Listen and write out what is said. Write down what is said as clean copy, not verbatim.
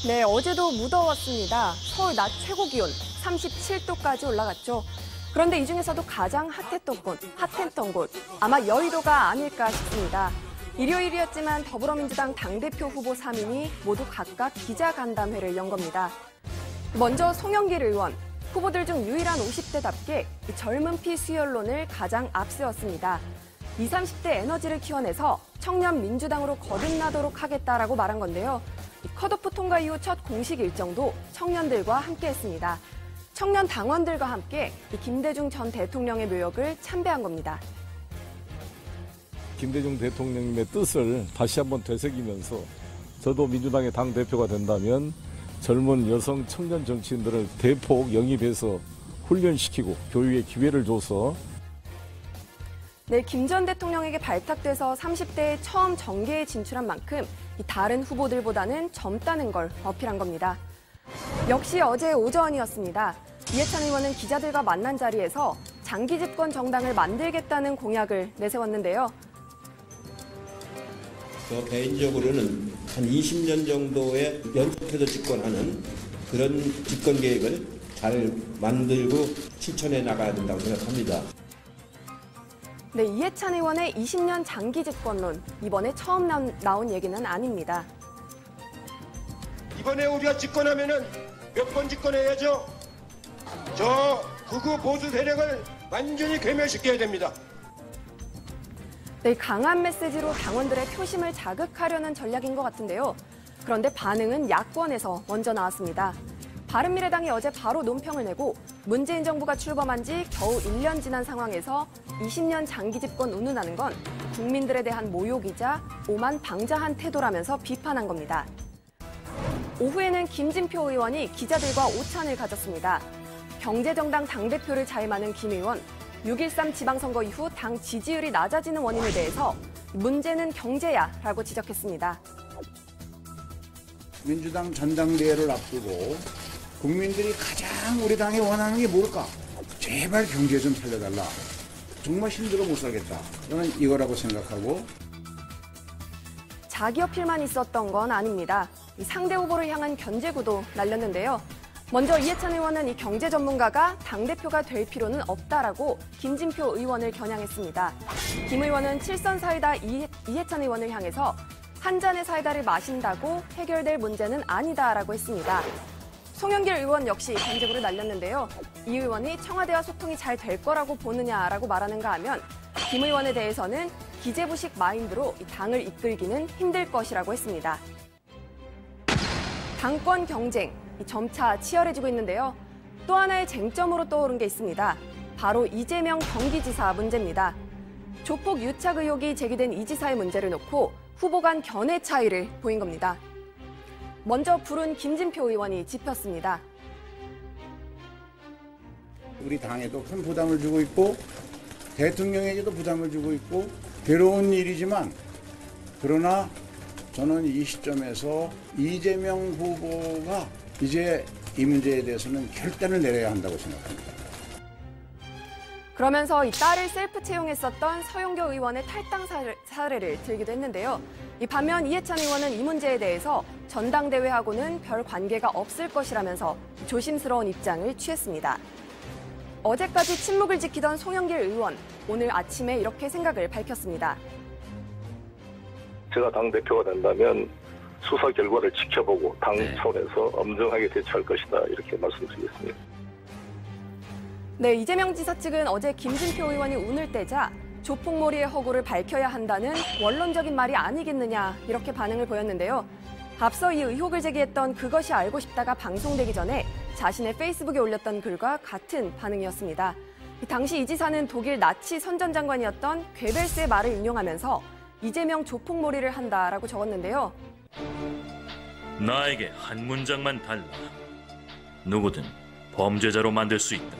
네, 어제도 무더웠습니다. 서울 낮 최고 기온 37도까지 올라갔죠. 그런데 이 중에서도 가장 핫했던 곳, 아마 여의도가 아닐까 싶습니다. 일요일이었지만 더불어민주당 당대표 후보 3인이 모두 각각 기자간담회를 연 겁니다. 먼저 송영길 의원, 후보들 중 유일한 50대답게 젊은 피 수혈론을 가장 앞세웠습니다. 20, 30대 에너지를 키워내서 청년 민주당으로 거듭나도록 하겠다라고 말한 건데요. 컷오프 통과 이후 첫 공식 일정도 청년들과 함께했습니다. 청년 당원들과 함께 김대중 전 대통령의 묘역을 참배한 겁니다. 김대중 대통령님의 뜻을 다시 한번 되새기면서 저도 민주당의 당대표가 된다면 젊은 여성 청년 정치인들을 대폭 영입해서 훈련시키고 교육의 기회를 줘서 네, 김 전 대통령에게 발탁돼서 30대에 처음 정계에 진출한 만큼 다른 후보들보다는 젊다는 걸 어필한 겁니다. 역시 어제 오전이었습니다. 이해찬 의원은 기자들과 만난 자리에서 장기 집권 정당을 만들겠다는 공약을 내세웠는데요. 저 개인적으로는 한 20년 정도의 연속해서 집권하는 그런 집권 계획을 잘 만들고 실천해 나가야 된다고 생각합니다. 네, 이해찬 의원의 20년 장기 집권론, 이번에 처음 나온 얘기는 아닙니다. 이번에 우리가 집권하면은 몇 번 집권해야죠? 저 극우 보수 세력을 완전히 괴멸시켜야 됩니다. 네, 강한 메시지로 당원들의 표심을 자극하려는 전략인 것 같은데요. 그런데 반응은 야권에서 먼저 나왔습니다. 바른미래당이 어제 바로 논평을 내고 문재인 정부가 출범한 지 겨우 1년 지난 상황에서 20년 장기 집권 운운하는 건 국민들에 대한 모욕이자 오만방자한 태도라면서 비판한 겁니다. 오후에는 김진표 의원이 기자들과 오찬을 가졌습니다. 경제정당 당대표를 자임하는 김 의원, 6.13 지방선거 이후 당 지지율이 낮아지는 원인에 대해서 문제는 경제야라고 지적했습니다. 민주당 전당대회를 앞두고 국민들이 가장 우리 당이 원하는 게 뭘까? 제발 경제 좀 살려달라. 정말 힘들어 못 살겠다. 저는 이거라고 생각하고. 자기 어필만 있었던 건 아닙니다. 상대 후보를 향한 견제구도 날렸는데요. 먼저 이해찬 의원은 이 경제 전문가가 당대표가 될 필요는 없다라고 김진표 의원을 겨냥했습니다. 김 의원은 칠선 사이다 이해찬 의원을 향해서 한 잔의 사이다를 마신다고 해결될 문제는 아니다라고 했습니다. 송영길 의원 역시 견제구를 날렸는데요. 이 의원이 청와대와 소통이 잘 될 거라고 보느냐라고 말하는가 하면 김 의원에 대해서는 기재부식 마인드로 당을 이끌기는 힘들 것이라고 했습니다. 당권 경쟁, 점차 치열해지고 있는데요. 또 하나의 쟁점으로 떠오른 게 있습니다. 바로 이재명 경기지사 문제입니다. 조폭 유착 의혹이 제기된 이 지사의 문제를 놓고 후보 간 견해 차이를 보인 겁니다. 먼저 불은 김진표 의원이 짚었습니다. 우리 당에도 큰 부담을 주고 있고 대통령에게도 부담을 주고 있고 괴로운 일이지만 그러나 저는 이 시점에서 이재명 후보가 이제 이 문제에 대해서는 결단을 내려야 한다고 생각합니다. 그러면서 이 딸을 셀프 채용했었던 서용교 의원의 탈당 사례를 들기도 했는데요. 반면 이해찬 의원은 이 문제에 대해서 전당대회하고는 별 관계가 없을 것이라면서 조심스러운 입장을 취했습니다. 어제까지 침묵을 지키던 송영길 의원, 오늘 아침에 이렇게 생각을 밝혔습니다. 제가 당대표가 된다면 수사 결과를 지켜보고 당 차원에서 엄정하게 대처할 것이다, 이렇게 말씀드리겠습니다. 네, 이재명 지사 측은 어제 김진표 의원이 운을 떼자 조폭몰이의 허구를 밝혀야 한다는 원론적인 말이 아니겠느냐, 이렇게 반응을 보였는데요. 앞서 이 의혹을 제기했던 그것이 알고 싶다가 방송되기 전에 자신의 페이스북에 올렸던 글과 같은 반응이었습니다. 당시 이 지사는 독일 나치 선전장관이었던 괴벨스의 말을 인용하면서 이재명 조폭몰이를 한다라고 적었는데요. 나에게 한 문장만 달라. 누구든 범죄자로 만들 수 있다.